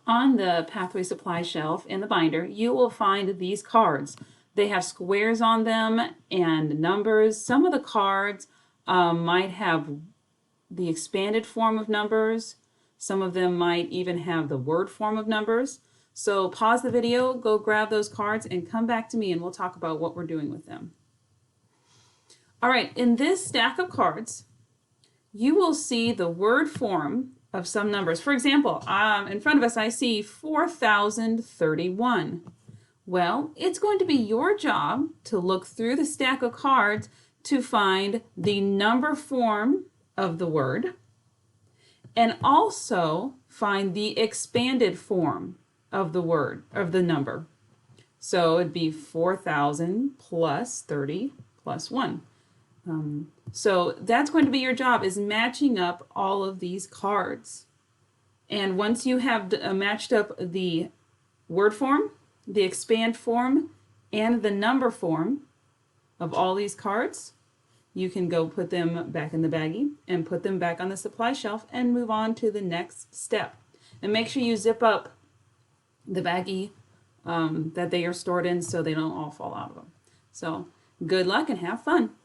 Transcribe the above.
On the Pathway Supply shelf in the binder, you will find these cards. They have squares on them and numbers. Some of the cards might have the expanded form of numbers. Some of them might even have the word form of numbers. So pause the video, go grab those cards, and come back to me and we'll talk about what we're doing with them. All right, in this stack of cards, you will see the word form of some numbers. For example, in front of us, I see 4,031. Well, it's going to be your job to look through the stack of cards to find the number form of the word and also find the expanded form of the word, of the number. So it'd be 4,000 plus 30 plus 1. So that's going to be your job, is matching up all of these cards. And once you have matched up the word form, the expand form, and the number form of all these cards, you can go put them back in the baggie and put them back on the supply shelf and move on to the next step. And make sure you zip up the baggie that they are stored in so they don't all fall out of them. So good luck and have fun.